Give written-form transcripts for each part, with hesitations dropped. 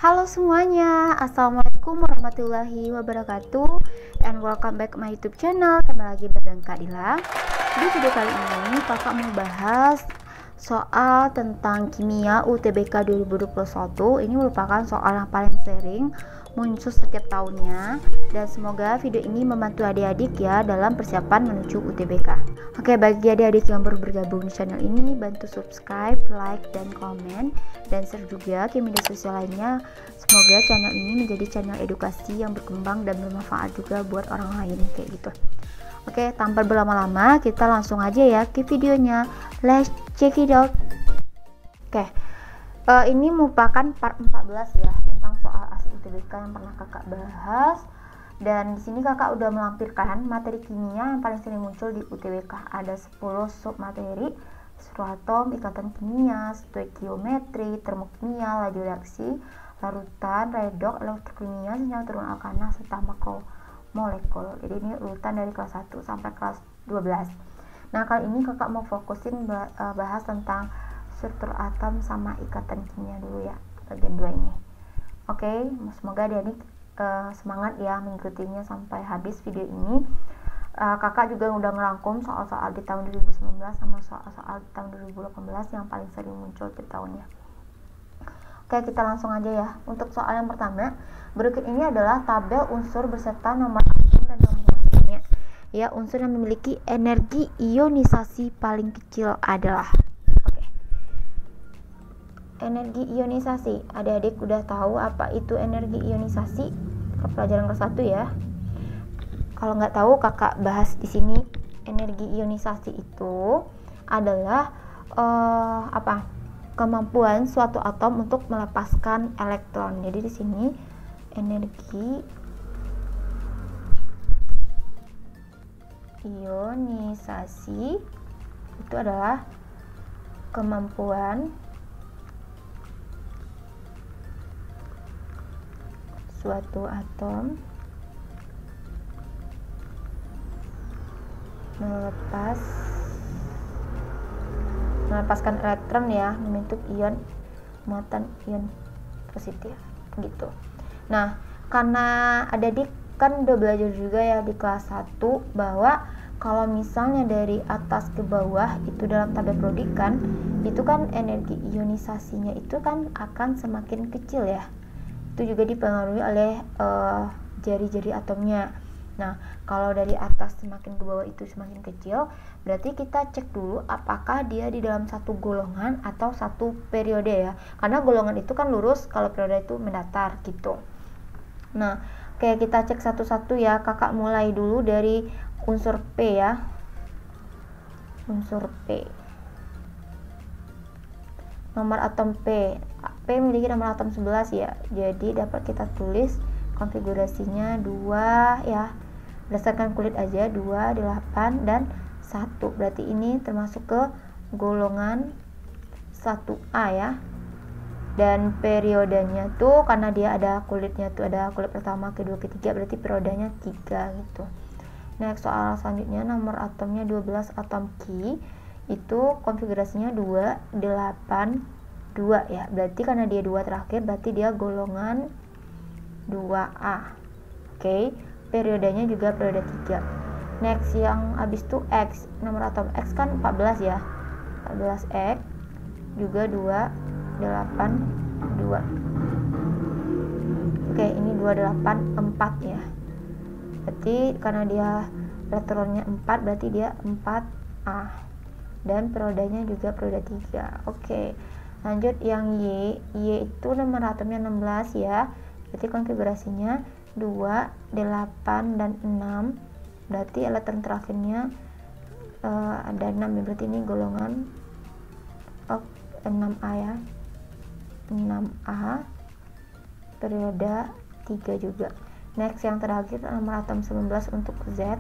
Halo semuanya, Assalamualaikum warahmatullahi wabarakatuh, and welcome back ke my YouTube channel. Kembali lagi bareng Kak Dila. Di video kali ini kakak mau bahas soal tentang kimia UTBK 2021. Ini merupakan soal yang paling sering muncul setiap tahunnya, dan semoga video ini membantu adik-adik ya dalam persiapan menuju UTBK. Oke, bagi adik-adik yang baru bergabung di channel ini, bantu subscribe, like, dan komen, dan share juga ke media sosial lainnya. Semoga channel ini menjadi channel edukasi yang berkembang dan bermanfaat juga buat orang lain kayak gitu. Oke, tanpa berlama-lama kita langsung aja ya ke videonya. Let's check it out. Oke, ini merupakan part 14 ya tentang soal asli UTBK yang pernah kakak bahas. Dan di sini kakak udah melampirkan materi kimia yang paling sering muncul di UTBK. Ada 10 sub materi: struktur atom, ikatan kimia, stoikiometri, termokimia, laju reaksi, larutan, redoks, elektrokimia, senyawa turun alkana, serta makromolekul. Jadi ini urutan dari kelas 1 sampai kelas 12. Nah, kali ini kakak mau fokusin bahas tentang struktur atom sama ikatan kimia dulu ya, bagian 2 ini. Oke, semoga adik-adik semangat ya mengikutinya sampai habis video ini. Kakak juga udah ngerangkum soal-soal di tahun 2019 sama soal-soal di tahun 2018 yang paling sering muncul di tahunnya. Oke, kita langsung aja ya. Untuk soal yang pertama, berikut ini adalah tabel unsur beserta nomor atom dan nomor masanya. Ya, unsur yang memiliki energi ionisasi paling kecil adalah. Oke. Energi ionisasi. Adik-adik udah tahu apa itu energi ionisasi? Ke pelajaran kelas 1 ya. Kalau nggak tahu, kakak bahas di sini. Energi ionisasi itu adalah kemampuan suatu atom untuk melepaskan elektron. Jadi di sini energi ionisasi itu adalah kemampuan suatu atom melepaskan elektron ya, membentuk ion muatan ion positif gitu. Nah, karena adik-adik kan udah belajar juga ya di kelas 1 bahwa kalau misalnya dari atas ke bawah itu dalam tabel periodik kan, itu kan energi ionisasinya itu kan akan semakin kecil ya. Itu juga dipengaruhi oleh jari-jari atomnya. Nah, kalau dari atas semakin ke bawah itu semakin kecil, berarti kita cek dulu apakah dia di dalam satu golongan atau satu periode ya. Karena golongan itu kan lurus, kalau periode itu mendatar gitu. Nah, kayak kita cek satu-satu ya. Kakak mulai dulu dari unsur P ya. Unsur P. Nomor atom P memiliki nomor atom 11 ya. Jadi dapat kita tulis konfigurasinya 2 ya. Berdasarkan kulit aja 2, 8 dan 1. Berarti ini termasuk ke golongan 1A ya. Dan periodenya tuh karena dia ada kulitnya tuh, ada kulit pertama, kedua, ketiga, berarti periodenya 3 gitu. Next, soal selanjutnya nomor atomnya 12 atom Ki. Itu konfigurasinya 2, 8, 2 ya. Berarti karena dia 2 terakhir, berarti dia golongan 2A. Oke, periodenya juga periode 3. Next, yang habis itu X. Nomor atom X kan 14 ya. 14 X juga 2, 8, 2. Oke, ini 2, 8, 4 ya. Berarti karena dia elektronnya 4, berarti dia 4A. Dan periodenya juga periode 3. Oke, lanjut yang Y. Y itu nomor atomnya 16 ya. Berarti konfigurasinya 2, 8 dan 6. Berarti elektron terakhirnya ada 6 ya. Berarti ini golongan 6A ya. 6A, periode 3 juga. Next, yang terakhir nomor atom 19 untuk Z.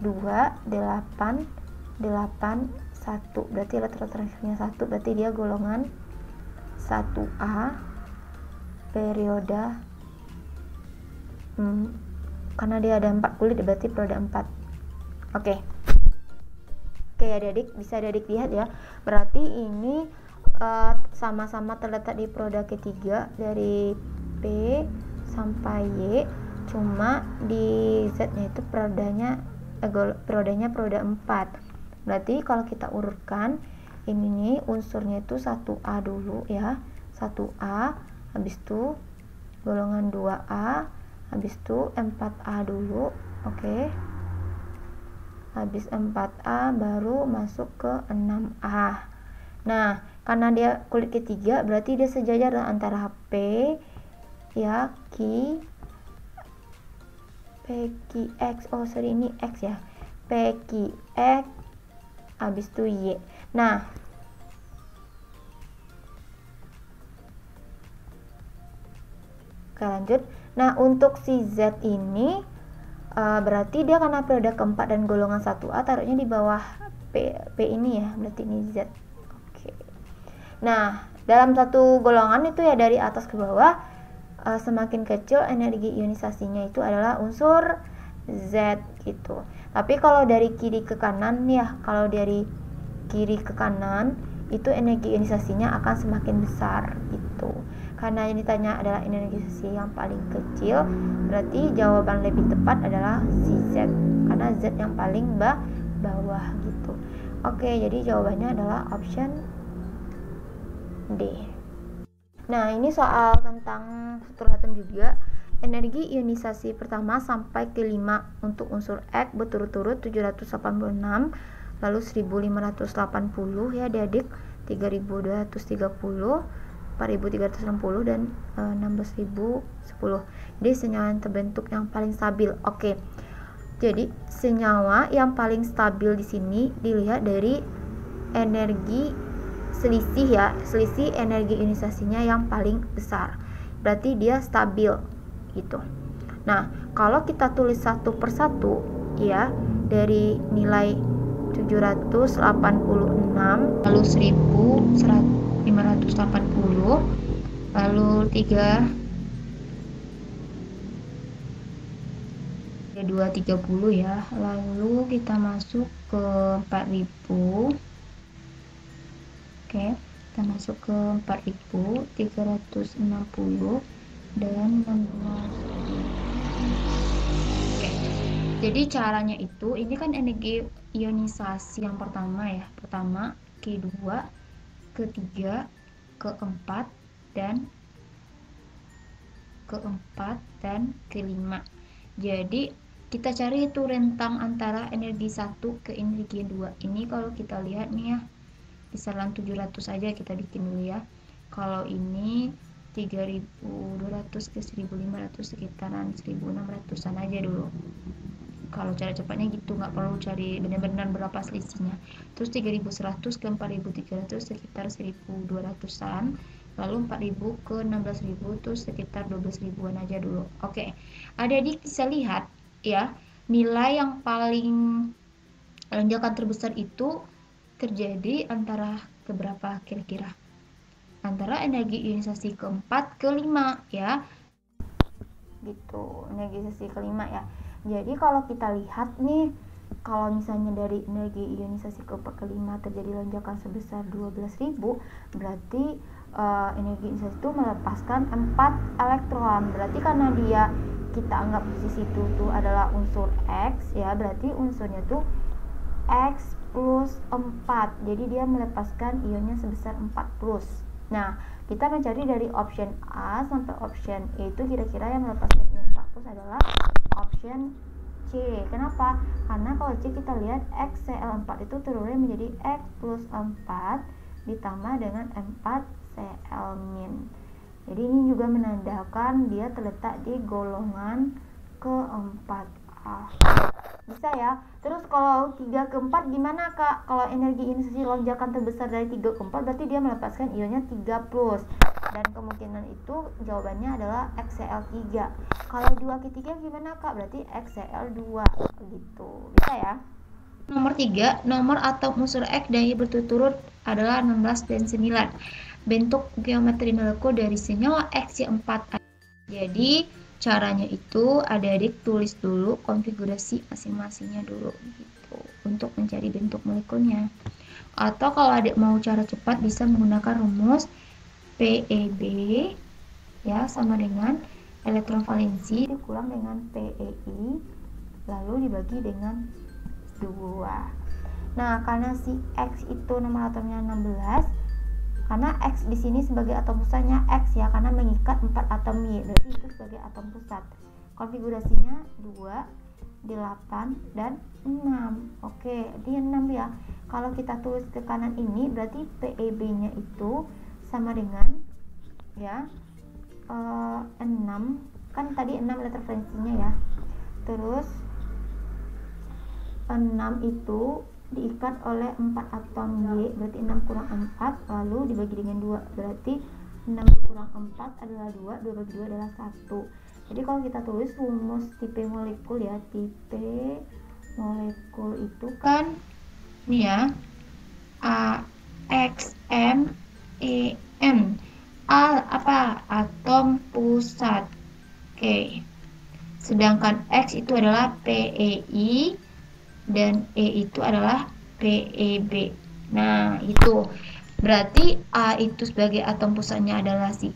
2, 8, 8, 1. Berarti elektron terakhirnya 1. Berarti dia golongan 1A, periode karena dia ada 4 kulit, berarti periode 4. Oke, adik-adik bisa adik lihat ya. Berarti ini sama-sama terletak di periode ketiga dari sampai Y, cuma di Z-nya itu periodenya periode 4. Berarti kalau kita urutkan ini nih unsurnya itu 1A dulu ya, 1A, habis itu golongan 2A, habis itu 4A dulu, oke. Habis 4A baru masuk ke 6A. Nah, karena dia kulit ketiga berarti dia sejajar antara P ya, PQX, oh sorry ini X ya, PQX, habis itu Y. Nah, oke lanjut. Nah, untuk si Z ini berarti dia karena periode keempat dan golongan 1A, taruhnya di bawah P ini ya, berarti ini Z. Oke. Nah, dalam satu golongan itu ya dari atas ke bawah, semakin kecil energi ionisasinya itu adalah unsur Z gitu. Tapi kalau dari kiri ke kanan ya, kalau dari kiri ke kanan itu energi ionisasinya akan semakin besar gitu. Karena yang ditanya adalah energi ionisasi yang paling kecil, berarti jawaban lebih tepat adalah si Z, karena Z yang paling bawah gitu. Oke, jadi jawabannya adalah option D. Nah, ini soal tentang struktur atom juga. Energi ionisasi pertama sampai ke 5 untuk unsur X berturut-turut 786, lalu 1580 ya adik-adik, 3230, 4360 dan 16010. Jadi senyawa yang terbentuk yang paling stabil. Oke. Jadi senyawa yang paling stabil di sini dilihat dari energi selisih ya, selisih energi ionisasinya yang paling besar. Berarti dia stabil gitu. Nah, kalau kita tulis satu persatu ya, dari nilai 786 lalu 1580 lalu 230 ya, lalu kita masuk ke 4000. Oke, kita masuk ke 4360 dan 16. Oke, jadi caranya itu, ini kan energi ionisasi yang pertama ya, pertama, kedua, ketiga, keempat dan kelima. Jadi kita cari itu rentang antara energi 1 ke energi 2. Ini kalau kita lihat nih ya, kisaran 700 aja kita bikin dulu ya. Kalau ini 3200 ke 1500 sekitaran 1600an aja dulu. Kalau cara cepatnya gitu, nggak perlu cari benar-benar berapa selisihnya. Terus 3100 ke 4300 sekitar 1200an, lalu 4000 ke 16000 terus sekitar 12000an aja dulu. Oke, adik-adik bisa lihat ya, nilai yang paling lonjakan terbesar itu terjadi antara keberapa kira-kira? Antara energi ionisasi keempat ke 5 ya, gitu, energi ionisasi kelima ya. Jadi kalau kita lihat nih, kalau misalnya dari energi ionisasi keempat ke 5 terjadi lonjakan sebesar 12.000, berarti energi ionisasi itu melepaskan 4 elektron. Berarti karena dia, kita anggap posisi itu tuh adalah unsur X ya, berarti unsurnya tuh X plus 4. Jadi dia melepaskan ionnya sebesar 4 plus. Nah, kita mencari dari option A sampai option E itu kira-kira yang melepaskan ion 4 plus adalah option C. Kenapa? Karena kalau C kita lihat XCl4 itu turunnya menjadi X plus 4 ditambah dengan 4Cl-. Jadi ini juga menandakan dia terletak di golongan ke-4A. Bisa ya. Terus kalau 3 ke 4 gimana Kak? Kalau energi ionisasi lonjakan terbesar dari 3 ke 4 berarti dia melepaskan ionnya 3 plus. Dan kemungkinan itu jawabannya adalah XCl3. Kalau 2 ke 3 gimana Kak? Berarti XCl2 gitu. Bisa ya? Nomor 3, nomor atom unsur X dari berturut-turut adalah 16 dan 9. Bentuk geometri molekul dari senyawa X4. Jadi caranya itu adik-adik tulis dulu konfigurasi masing-masingnya dulu gitu untuk mencari bentuk molekulnya. Atau kalau adik mau cara cepat bisa menggunakan rumus PEB ya, sama dengan elektron valensi dikurang dengan PeI lalu dibagi dengan 2. Nah, karena si X itu nomor atomnya 16, karena X di sini sebagai atom pusatnya X ya, karena mengikat 4 atom Y, berarti itu sebagai atom pusat. Konfigurasinya 2, 8 dan 6. Oke, di 6 ya. Kalau kita tulis ke kanan ini berarti PeB-nya itu sama dengan ya 6, kan tadi 6 referensinya ya. Terus 6 itu diikat oleh 4 atom Y, berarti 6 kurang 4 lalu dibagi dengan 2, berarti 6 kurang 4 adalah 2, 2 bagi 2 adalah 1. Jadi kalau kita tulis rumus tipe molekul ya, tipe molekul itu kan ini ya, A X M E N. A apa? Atom pusat. Oke. Sedangkan X itu adalah PeI dan E itu adalah PeB. Nah, itu berarti A itu sebagai atom pusatnya adalah si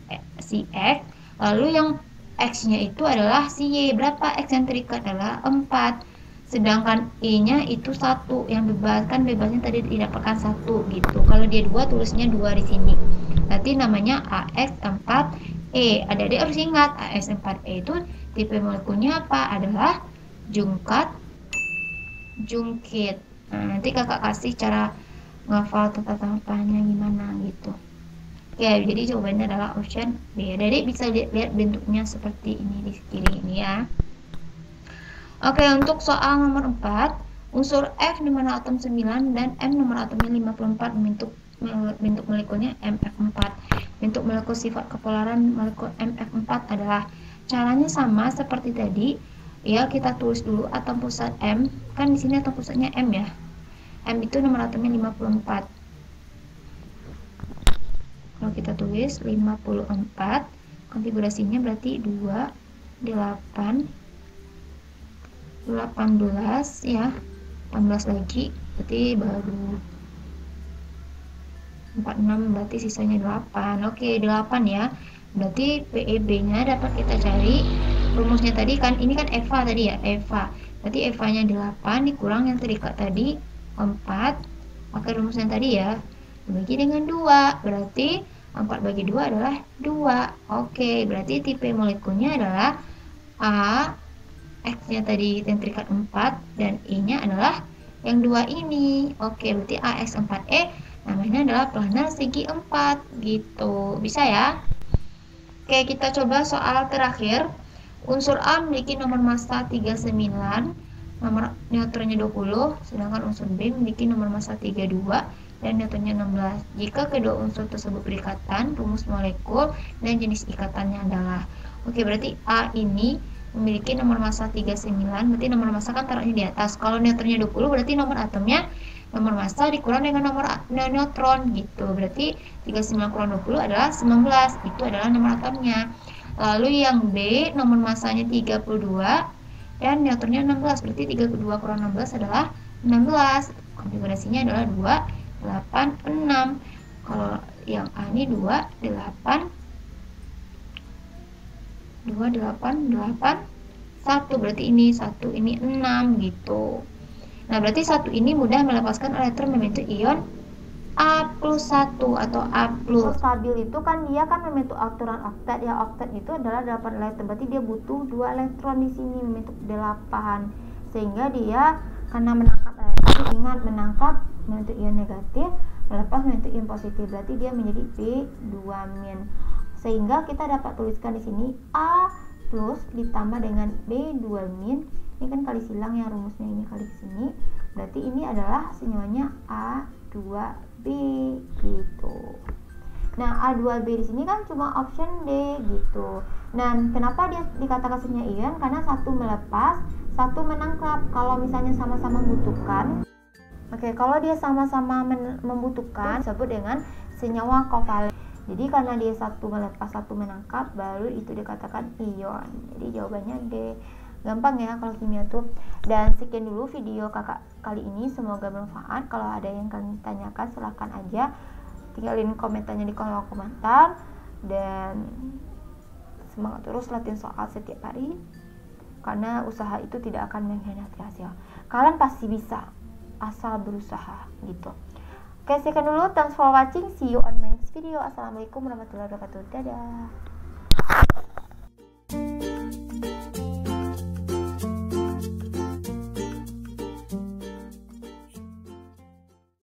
X, lalu yang X-nya itu adalah si Y. Berapa X yang terikat? Adalah 4. Sedangkan E-nya itu 1. Yang bebas, kan bebasnya tadi didapatkan 1 gitu. Kalau dia 2, tulisnya 2 di sini. Berarti namanya AX4E. Adik-adik harus ingat, AX4E itu tipe molekulnya apa? Adalah jungkit. Nah, nanti kakak kasih cara ngafal tata-tatanya gimana gitu. Ya, jadi jawabannya adalah option B. Jadi bisa lihat bentuknya seperti ini di kiri ini ya. Oke, untuk soal nomor 4, unsur F nomor atom 9 dan M nomor atomnya 54 bentuk molekulnya MF4. Bentuk molekul sifat kepolaran molekul MF4 adalah caranya sama seperti tadi. Ya, kita tulis dulu atom pusat M. Kan di sini atom pusatnya M ya. M itu nomor atomnya 54. Kalau kita tulis 54, konfigurasinya berarti 2, 8, 18 ya, 18 lagi, berarti baru 46, berarti sisanya 8. Oke, 8 ya. Berarti PeB-nya dapat kita cari. Rumusnya tadi kan, ini kan Eva tadi ya, Eva. Berarti Eva-nya 8 dikurang yang terikat tadi 4. Pakai rumus yang tadi ya. Dibagi dengan 2, berarti 4 bagi 2 adalah 2. Oke, berarti tipe molekulnya adalah A, X-nya tadi yang terikat 4, dan E-nya adalah yang 2 ini. Oke, berarti AX4E namanya adalah planar segi 4 gitu. Bisa ya? Oke, kita coba soal terakhir. Unsur A memiliki nomor massa 39, nomor neutronnya 20, sedangkan unsur B memiliki nomor massa 32 dan neutronnya 16. Jika kedua unsur tersebut berikatan, rumus molekul dan jenis ikatannya adalah. Oke, berarti A ini memiliki nomor massa 39, berarti nomor massa kan taruhnya di atas. Kalau neutronnya 20, berarti nomor atomnya, nomor massa dikurang dengan nomor neutron gitu. Berarti 39 kurang 20 adalah 19. Itu adalah nomor atomnya. Lalu yang B, nomor massanya 32 dan neutronnya 16. Berarti 32 kurang 16 adalah 16. Konfigurasinya adalah 2, 8, 6. Kalau yang A ini 2, 8, 2, 8, 8, 1. Berarti ini 1, ini 6 gitu. Nah, berarti 1 ini mudah melepaskan elektron membentuk ion A plus 1 atau A plus. Stabil itu kan dia kan membentuk aturan oktet ya. Oktet itu adalah 8 elektron. Berarti dia butuh 2 elektron di sini membentuk 8. Sehingga dia karena menangkap elektron, ingat menangkap membentuk ion negatif, melepas membentuk ion positif. Berarti dia menjadi B2-. Sehingga kita dapat tuliskan di sini A plus ditambah dengan B2-. Ini kan kali silang yang rumusnya ini kali ke sini. Berarti ini adalah senyawanya A2B gitu. Nah, A2B di sini kan cuma option D gitu. Dan kenapa dia dikatakan senyawa ion? Karena satu melepas, satu menangkap. Kalau misalnya sama-sama membutuhkan, oke, kalau dia sama-sama membutuhkan disebut dengan senyawa kovalen. Jadi karena dia satu melepas, satu menangkap, baru itu dikatakan ion. Jadi jawabannya D. Gampang ya kalau kimia tuh. Dan sekian dulu video kakak kali ini, semoga bermanfaat. Kalau ada yang kalian tanyakan silahkan aja tinggalin komentarnya di kolom komentar. Dan semangat terus latihan soal setiap hari, karena usaha itu tidak akan mengkhianati hasil. Kalian pasti bisa asal berusaha gitu. Oke, sekian dulu, thanks for watching, see you on my next video. Assalamualaikum warahmatullahi wabarakatuh, dadah.